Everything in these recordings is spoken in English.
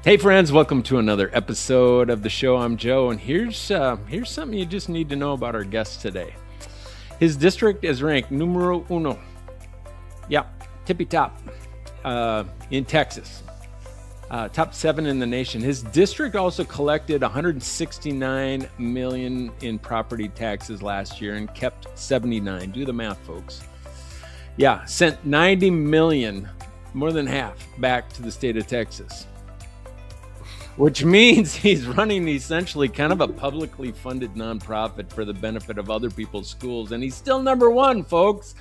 Hey friends, welcome to another episode of the show. I'm Joe, and here's something you just need to know about our guest today. His district is ranked numero uno. Yeah, tippy top in Texas. Top 7 in the nation. His district also collected 169 million in property taxes last year and kept 79. Do the math, folks. Yeah, sent 90 million, more than half, back to the state of Texas. Which means he's running essentially kind of a publicly funded nonprofit for the benefit of other people's schools. And he's still number one, folks.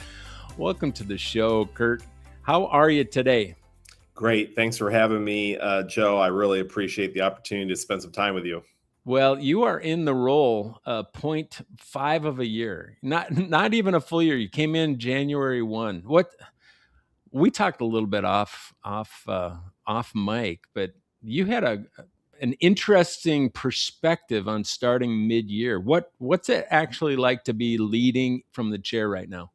Welcome to the show, Kirk. How are you today? Great. Thanks for having me, Joe. I really appreciate the opportunity to spend some time with you. Well, you are in the role 0.5 of a year, not even a full year. You came in January 1. What we talked a little bit off mic, but you had an interesting perspective on starting mid-year. What's it actually like to be leading from the chair right now?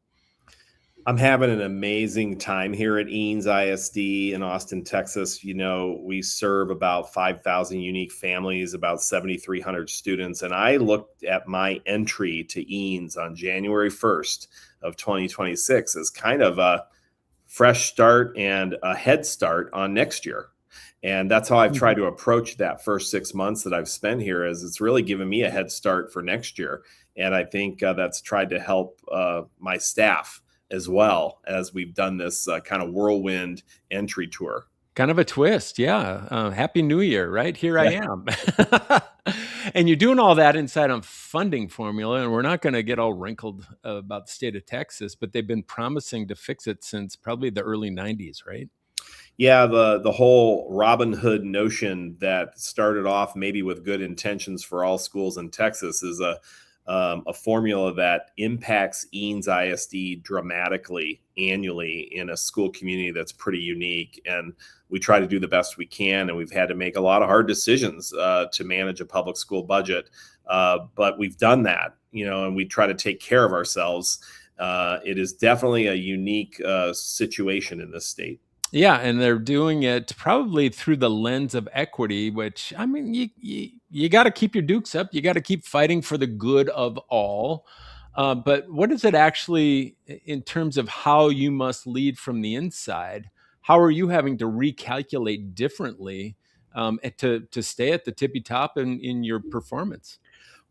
I'm having an amazing time here at Eanes ISD in Austin, Texas. You know, we serve about 5,000 unique families, about 7,300 students. And I looked at my entry to Eanes on January 1st of 2026 as kind of a fresh start and a head start on next year. And that's how I've tried to approach that first 6 months that I've spent here, is it's really given me a head start for next year. And I think that's tried to help my staff as well, as we've done this kind of whirlwind entry tour. Kind of a twist, yeah. Happy New Year, right? Here I am. And you're doing all that inside a funding formula, and we're not going to get all wrinkled about the state of Texas, but they've been promising to fix it since probably the early 90s, right? Yeah, the whole Robin Hood notion that started off maybe with good intentions for all schools in Texas is a formula that impacts Eanes ISD dramatically annually in a school community that's pretty unique. And we try to do the best we can, and we've had to make a lot of hard decisions to manage a public school budget. But we've done that, and we try to take care of ourselves. It is definitely a unique situation in this state. Yeah, and they're doing it probably through the lens of equity, which, I mean, you got to keep your dukes up. You got to keep fighting for the good of all. But what is it actually in terms of how you must lead from the inside? How are you having to recalculate differently to stay at the tippy top in your performance?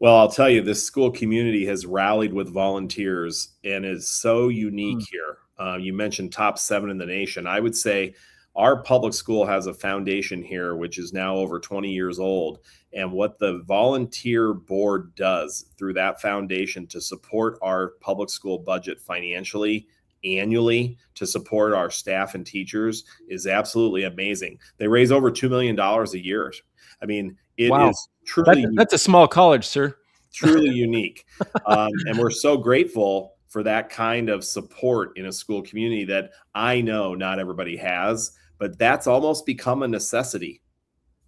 Well, I'll tell you, this school community has rallied with volunteers and is so unique here. You mentioned top 7 in the nation. I would say our public school has a foundation here, which is now over 20 years old. And what the volunteer board does through that foundation to support our public school budget financially, annually, to support our staff and teachers is absolutely amazing. They raise over $2 million a year. I mean, it is truly that's a small college, sir. Truly unique. And we're so grateful for that kind of support in a school community that I know not everybody has, but that's almost become a necessity.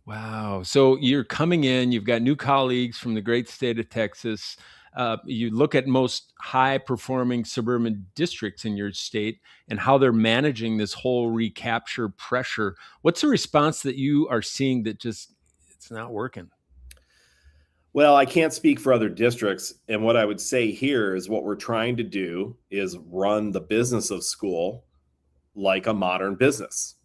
Wow. So you're coming in, you've got new colleagues from the great state of Texas. You look at most high performing suburban districts in your state and how they're managing this whole recapture pressure. What's the response that you are seeing that just it's not working? Well, I can't speak for other districts. And what I would say here is what we're trying to do is run the business of school like a modern business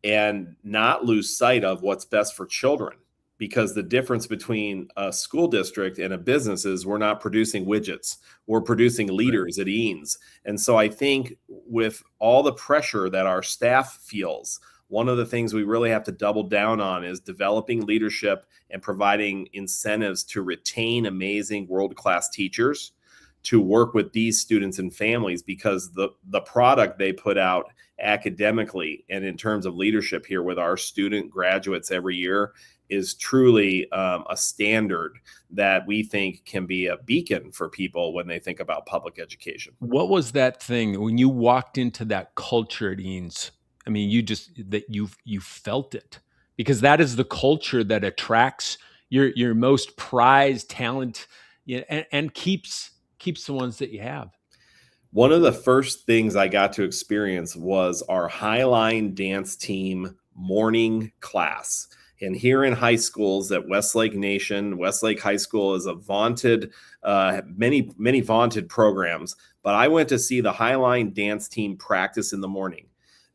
and not lose sight of what's best for children. Because the difference between a school district and a business is we're not producing widgets, we're producing leaders at Eanes. And so I think with all the pressure that our staff feels, one of the things we really have to double down on is developing leadership and providing incentives to retain amazing world-class teachers to work with these students and families, because the product they put out academically and in terms of leadership here with our student graduates every year is truly a standard that we think can be a beacon for people when they think about public education. What was that thing when you walked into that culture at Eanes? I mean, you felt it, because that is the culture that attracts your most prized talent, and keeps the ones that you have. One of the first things I got to experience was our Highline dance team morning class. And here in high schools at Westlake Nation, Westlake High School is a vaunted, many vaunted programs. But I went to see the Highline dance team practice in the morning.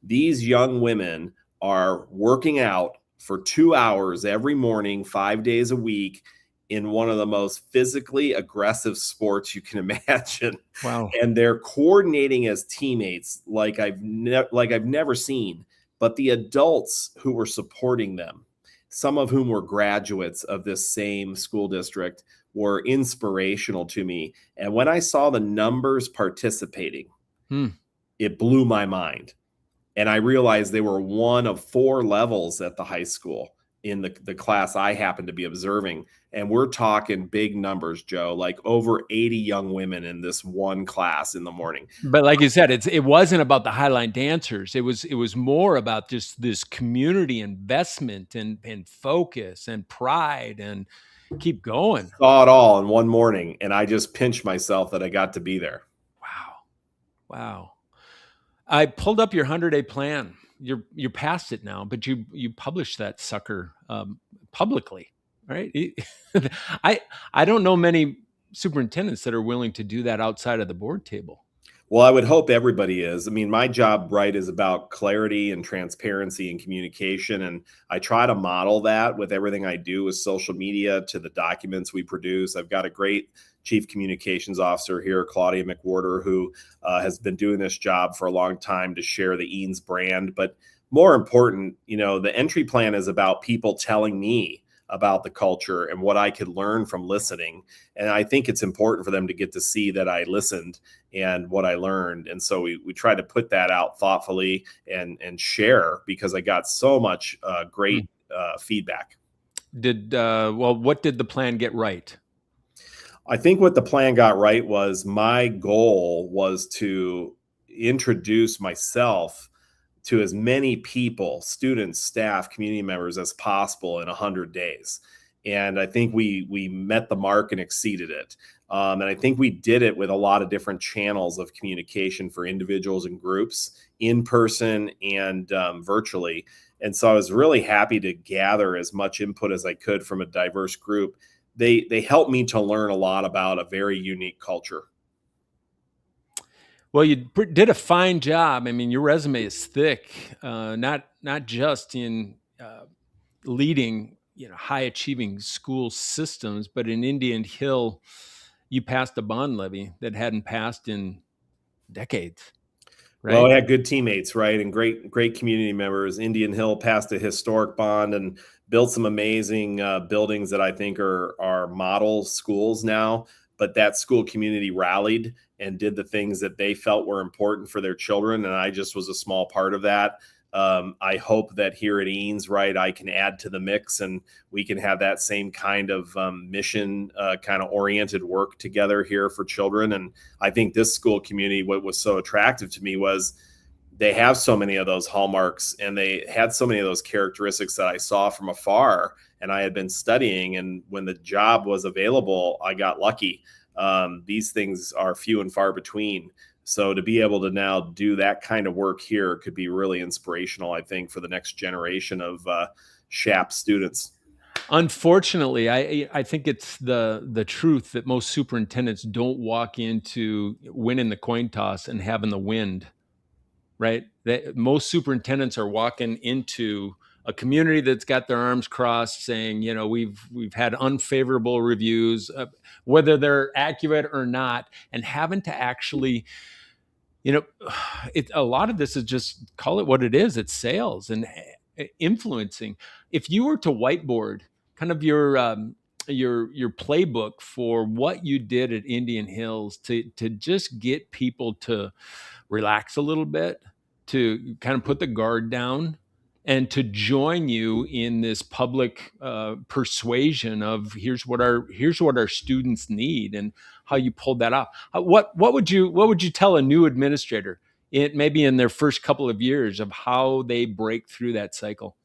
These young women are working out for 2 hours every morning, 5 days a week, in one of the most physically aggressive sports you can imagine. Wow. And they're coordinating as teammates like I've never seen. But the adults who were supporting them, some of whom were graduates of this same school district, were inspirational to me. And when I saw the numbers participating, it blew my mind. And I realized they were one of 4 levels at the high school in the class I happened to be observing. And we're talking big numbers, Joe, like over 80 young women in this one class in the morning. But like you said, it wasn't about the Highline dancers. It was more about just this community investment and focus and pride and keep going. Saw it all in one morning, and I just pinched myself that I got to be there. Wow. I pulled up your 100-day plan. You're past it now, but you published that sucker publicly, right? I don't know many superintendents that are willing to do that outside of the board table. Well, I would hope everybody is. I mean, my job, right, is about clarity and transparency and communication. And I try to model that with everything I do with social media to the documents we produce. I've got a great chief communications officer here, Claudia McWhorter, who has been doing this job for a long time to share the Eanes brand. But more important, the entry plan is about people telling me about the culture and what I could learn from listening. And I think it's important for them to get to see that I listened and what I learned. And so we try to put that out thoughtfully and share, because I got so much great feedback. What did the plan get right? I think what the plan got right was my goal was to introduce myself to as many people, students, staff, community members as possible in 100 days. And I think we met the mark and exceeded it. And I think we did it with a lot of different channels of communication for individuals and groups, in person and virtually. And so I was really happy to gather as much input as I could from a diverse group. They helped me to learn a lot about a very unique culture. Well, you did a fine job. I mean, your resume is thick, not just in leading high achieving school systems, but in Indian Hill, you passed a bond levy that hadn't passed in decades. Right? Well, I had good teammates, right, and great community members. Indian Hill passed a historic bond and built some amazing buildings that I think are model schools now. But that school community rallied and did the things that they felt were important for their children, and I just was a small part of that. I hope that here at Eanes, right, I can add to the mix and we can have that same kind of mission kind of oriented work together here for children. And I think this school community, what was so attractive to me was they have so many of those hallmarks, and they had so many of those characteristics that I saw from afar and I had been studying. And when the job was available, I got lucky. These things are few and far between. So to be able to now do that kind of work here could be really inspirational, I think, for the next generation of SHAP students. Unfortunately, I think it's the truth that most superintendents don't walk into winning the coin toss and having the wind, right? Most superintendents are walking into a community that's got their arms crossed, saying, we've had unfavorable reviews, whether they're accurate or not, and having to actually, a lot of this is just, call it what it is. It's sales and influencing. If you were to whiteboard kind of your playbook for what you did at Indian Hills to just get people to relax a little bit, to kind of put the guard down, and to join you in this public persuasion of here's what our students need, and how you pulled that off. What would you tell a new administrator, maybe in their first couple of years, of how they break through that cycle?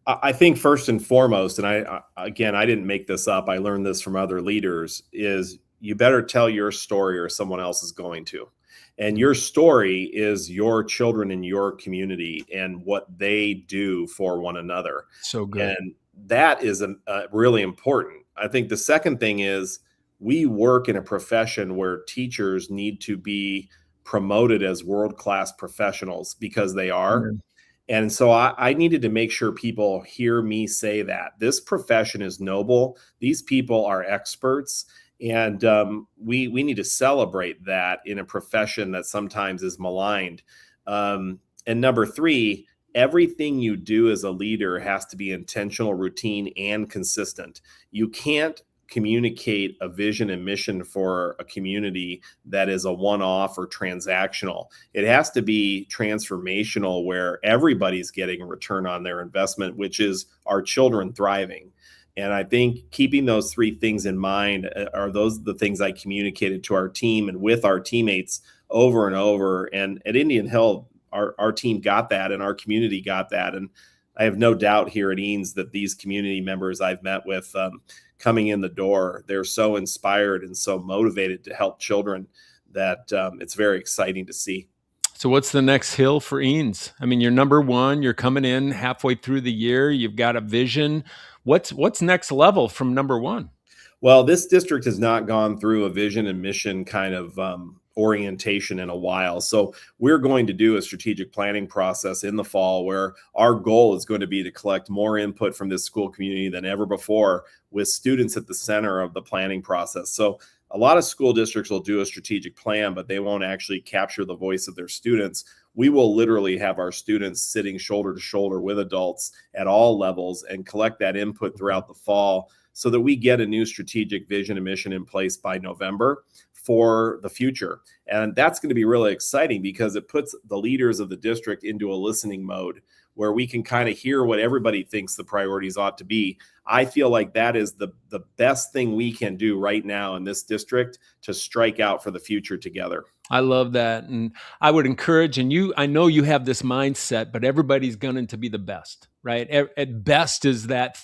I think first and foremost, and I didn't make this up, I learned this from other leaders, is you better tell your story or someone else is going to. And your story is your children in your community and what they do for one another. So good. And that is really important. I think the second thing is we work in a profession where teachers need to be promoted as world-class professionals because they are. Yeah. And so I needed to make sure people hear me say that this profession is noble. These people are experts. And we need to celebrate that in a profession that sometimes is maligned. And number three, everything you do as a leader has to be intentional, routine, and consistent. You can't communicate a vision and mission for a community that is a one-off or transactional. It has to be transformational where everybody's getting a return on their investment, which is our children thriving. And I think keeping those three things in mind are the things I communicated to our team and with our teammates over and over. And at Indian Hill, our team got that and our community got that. And I have no doubt here at Eanes that these community members I've met with coming in the door, they're so inspired and so motivated to help children that it's very exciting to see. So what's the next hill for Eanes? I mean, you're number one, you're coming in halfway through the year, you've got a vision. What's next level from number one? Well, this district has not gone through a vision and mission kind of orientation in a while. So we're going to do a strategic planning process in the fall where our goal is going to be to collect more input from this school community than ever before, with students at the center of the planning process. So a lot of school districts will do a strategic plan, but they won't actually capture the voice of their students. We will literally have our students sitting shoulder to shoulder with adults at all levels and collect that input throughout the fall so that we get a new strategic vision and mission in place by November for the future. And that's going to be really exciting because it puts the leaders of the district into a listening mode where we can kind of hear what everybody thinks the priorities ought to be. I feel like that is the best thing we can do right now in this district to strike out for the future together. I love that. And I would encourage, and I know you have this mindset, but everybody's gunning to be the best, right? At best is that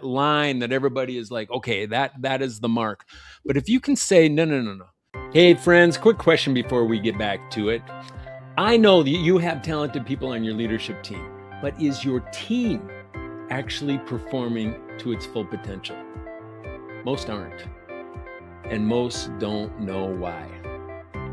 line that everybody is like, okay, that is the mark. But if you can say, no. Hey friends, quick question before we get back to it. I know that you have talented people on your leadership team, but is your team actually performing to its full potential? Most aren't, and most don't know why.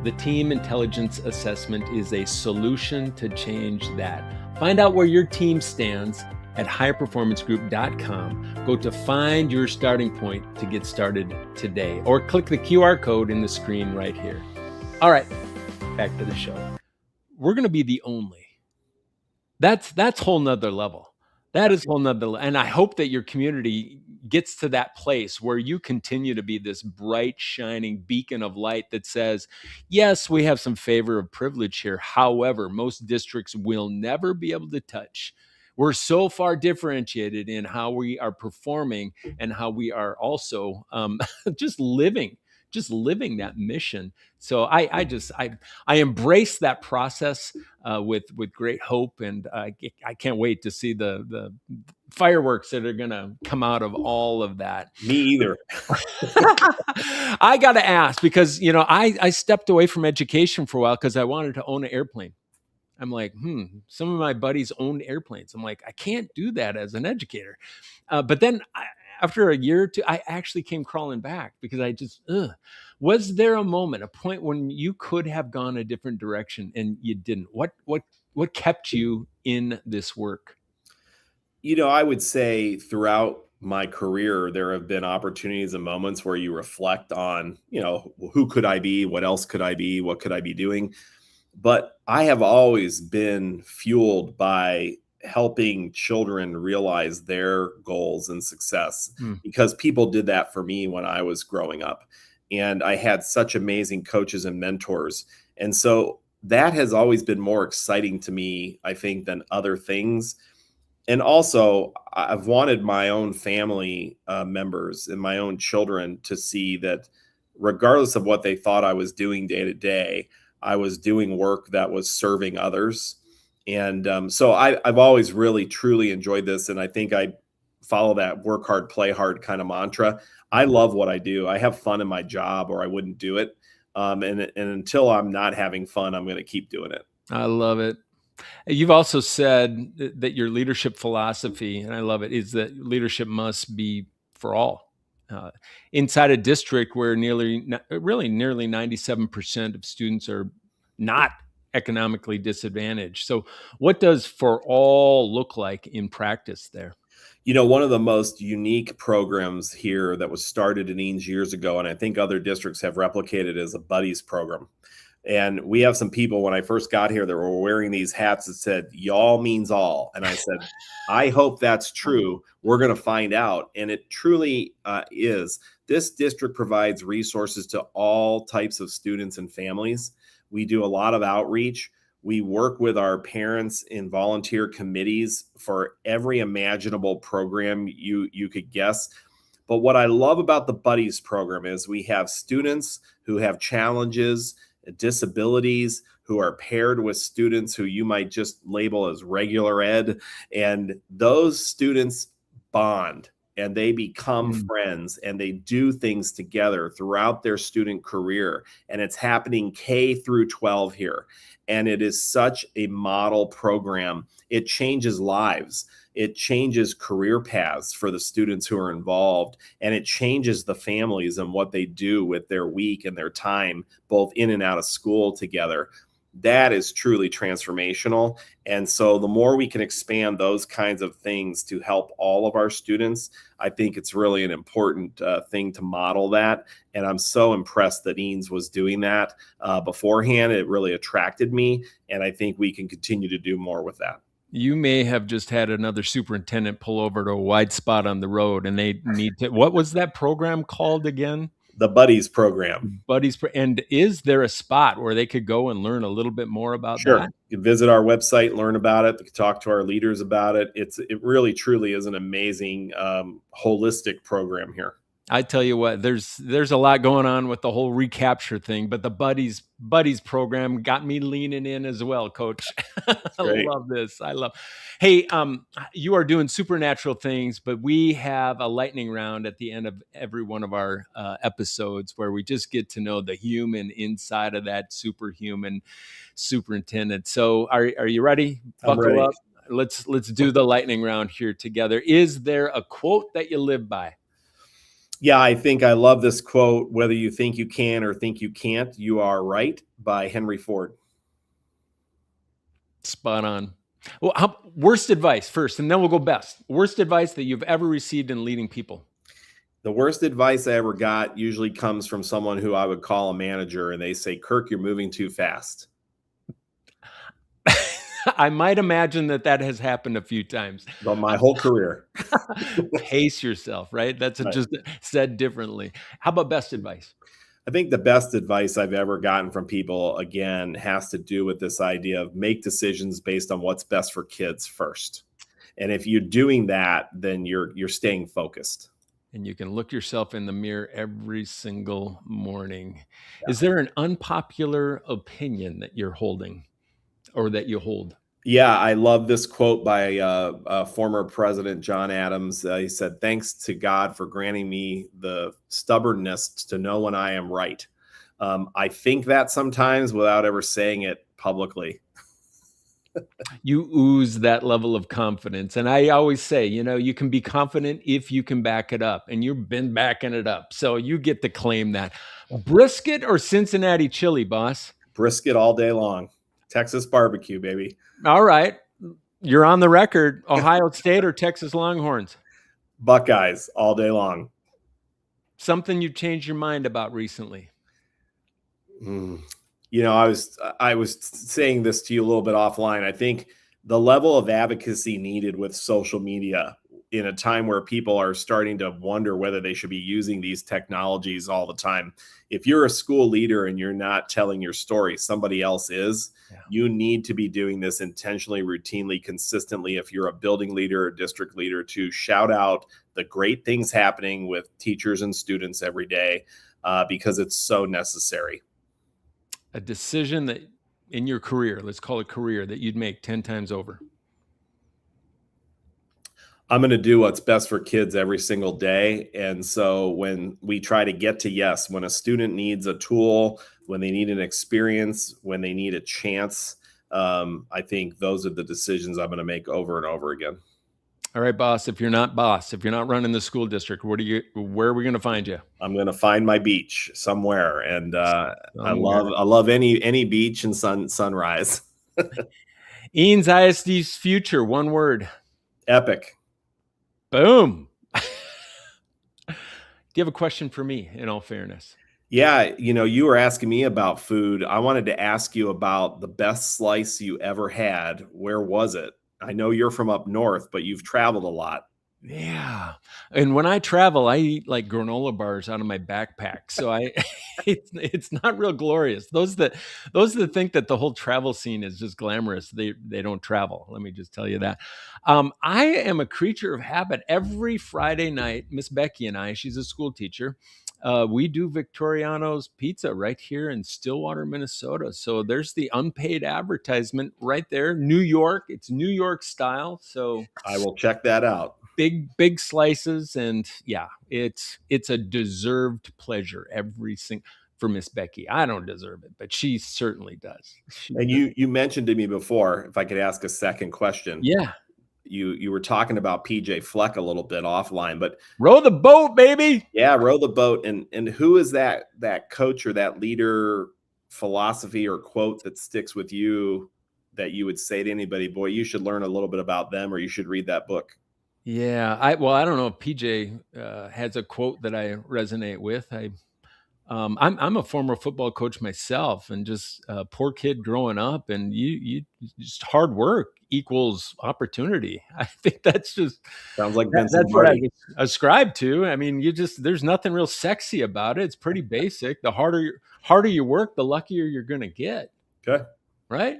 The Team Intelligence Assessment is a solution to change that. Find out where your team stands at higherperformancegroup.com. Go to find your starting point to get started today, or click the QR code in the screen right here. All right, back to the show. We're going to be the only. That's whole nother level. That is whole nother level. And I hope that your community gets to that place where you continue to be this bright, shining beacon of light that says, yes, we have some favor of privilege here. However, most districts will never be able to touch. We're so far differentiated in how we are performing and how we are also just living that mission. So I embrace that process with great hope, and I can't wait to see the fireworks that are going to come out of all of that. Me either. I got to ask because I stepped away from education for a while because I wanted to own an airplane. I'm like, some of my buddies owned airplanes. I'm like, I can't do that as an educator. But then after a year or two, I actually came crawling back because I just, was there a point when you could have gone a different direction and you didn't? What kept you in this work? I would say throughout my career, there have been opportunities and moments where you reflect on, who could I be? What else could I be? What could I be doing? But I have always been fueled by helping children realize their goals and success because people did that for me when I was growing up. And I had such amazing coaches and mentors. And so that has always been more exciting to me, I think, than other things. And also, I've wanted my own family members and my own children to see that regardless of what they thought I was doing day to day, I was doing work that was serving others. And so I've always really, truly enjoyed this. And I think I follow that work hard, play hard kind of mantra. I love what I do. I have fun in my job or I wouldn't do it. And until I'm not having fun, I'm going to keep doing it. I love it. You've also said that your leadership philosophy, and I love it, is that leadership must be for all. Uh, Inside a district where nearly 97% of students are not economically disadvantaged. So, what does for all look like in practice there? One of the most unique programs here that was started in Eanes years ago, and I think other districts have replicated, is a buddies program. And we have some people, when I first got here, that were wearing these hats that said, y'all means all. And I said, I hope that's true. We're going to find out. And it truly is. This district provides resources to all types of students and families. We do a lot of outreach. We work with our parents in volunteer committees for every imaginable program you could guess. But what I love about the Buddies program is we have students who have challenges, disabilities, who are paired with students who you might just label as regular ed. And those students bond and they become friends and they do things together throughout their student career. And it's happening K through 12 here. And it is such a model program. It changes lives. It changes career paths for the students who are involved, and it changes the families and what they do with their week and their time, both in and out of school together. That is truly transformational. And so the more we can expand those kinds of things to help all of our students, I think it's really an important thing to model that. And I'm so impressed that Eanes was doing that beforehand. It really attracted me. And I think we can continue to do more with that. You may have just had another superintendent pull over to a wide spot on the road and they need to, what was that program called again? The Buddies program. Buddies. And is there a spot where they could go and learn a little bit more about that? You can visit our website, learn about it, talk to our leaders about it. It really, truly is an amazing, holistic program here. I tell you what, there's a lot going on with the whole recapture thing, but the buddies program got me leaning in as well, Coach. I love this. Hey, you are doing supernatural things, but we have a lightning round at the end of every one of our episodes where we just get to know the human inside of that superhuman superintendent. So are you ready? Buckle up. Let's do the lightning round here together. Is there a quote that you live by? Yeah, I think I love this quote, whether you think you can or think you can't, you are right, by Henry Ford. Spot on. Well, worst advice first, and then we'll go best. Worst advice that you've ever received in leading people? The worst advice I ever got usually comes from someone who I would call a manager, and they say, Kirk, you're moving too fast. I might imagine that has happened a few times. Well, my whole career. Pace yourself, right? That's right. Just said differently. How about best advice? I think the best advice I've ever gotten from people, again, has to do with this idea of make decisions based on what's best for kids first. And if you're doing that, then you're staying focused. And you can look yourself in the mirror every single morning. Yeah. Is there an unpopular opinion that you're holding or that you hold? Yeah, I love this quote by former President John Adams. He said, thanks to God for granting me the stubbornness to know when I am right. I think that sometimes without ever saying it publicly. You ooze that level of confidence. And I always say, you can be confident if you can back it up. And you've been backing it up. So you get to claim that. Brisket or Cincinnati chili, boss? Brisket all day long. Texas barbecue, baby. All right. You're on the record. Ohio State or Texas Longhorns? Buckeyes all day long. Something you've changed your mind about recently? I was saying this to you a little bit offline. I think the level of advocacy needed with social media in a time where people are starting to wonder whether they should be using these technologies all the time. If you're a school leader and you're not telling your story, somebody else is. Yeah. You need to be doing this intentionally, routinely, consistently. If you're a building leader or district leader, to shout out the great things happening with teachers and students every day, because it's so necessary. A decision that in your career, let's call it career, that you'd make 10 times over? I'm going to do what's best for kids every single day. And so when we try to get to yes, when a student needs a tool, when they need an experience, when they need a chance, I think those are the decisions I'm going to make over and over again. All right, boss. If you're not running the school district, where are we going to find you? I'm going to find my beach somewhere. And I love any beach and sunrise. Eanes ISD's future, one word. Epic. Boom. Do you have a question for me, in all fairness? Yeah, you were asking me about food. I wanted to ask you about the best slice you ever had. Where was it? I know you're from up north, but you've traveled a lot. Yeah. And when I travel, I eat like granola bars out of my backpack. So it's not real glorious. Those that think that the whole travel scene is just glamorous, they don't travel. Let me just tell you that. I am a creature of habit. Every Friday night, Miss Becky and I, she's a school teacher, we do Victoriano's Pizza right here in Stillwater, Minnesota. So there's the unpaid advertisement right there. New York, it's New York style. So I will check that out. Big slices, and yeah, it's a deserved pleasure for Miss Becky. I don't deserve it, but she certainly does. And you mentioned to me before, if I could ask a second question. Yeah. You were talking about PJ Fleck a little bit offline, but row the boat, baby. Yeah, row the boat. And who is that coach or that leader philosophy or quote that sticks with you that you would say to anybody, boy, you should learn a little bit about them, or you should read that book? Yeah, I don't know if PJ has a quote that I resonate with. I'm a former football coach myself, and just a poor kid growing up, and you just hard work equals opportunity. I think that's just sounds like that's what I ascribe to. I mean, there's nothing real sexy about it. It's pretty basic. The harder you work, the luckier you're going to get. Okay. Right?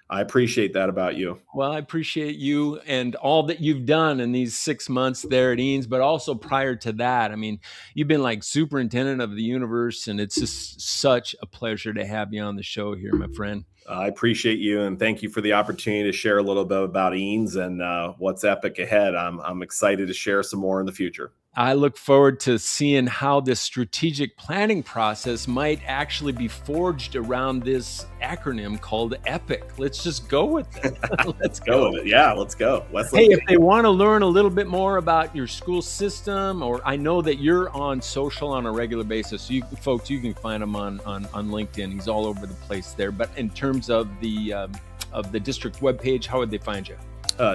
I appreciate that about you. Well, I appreciate you and all that you've done in these 6 months there at Eanes, but also prior to that. I mean, you've been like superintendent of the universe, and it's just such a pleasure to have you on the show here, my friend. I appreciate you, and thank you for the opportunity to share a little bit about Eanes and what's epic ahead. I'm excited to share some more in the future. I look forward to seeing how this strategic planning process might actually be forged around this acronym called EPIC. Let's just go with it. Let's go with it. Yeah, let's go. Hey, if they want to learn a little bit more about your school system, or I know that you're on social on a regular basis, so you can find him on LinkedIn. He's all over the place there. But in terms of the district webpage, how would they find you?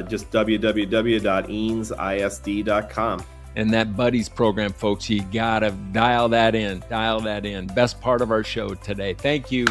Just www.eanesisd.com. And that Buddies program, folks, you got to dial that in. Best part of our show today. Thank you.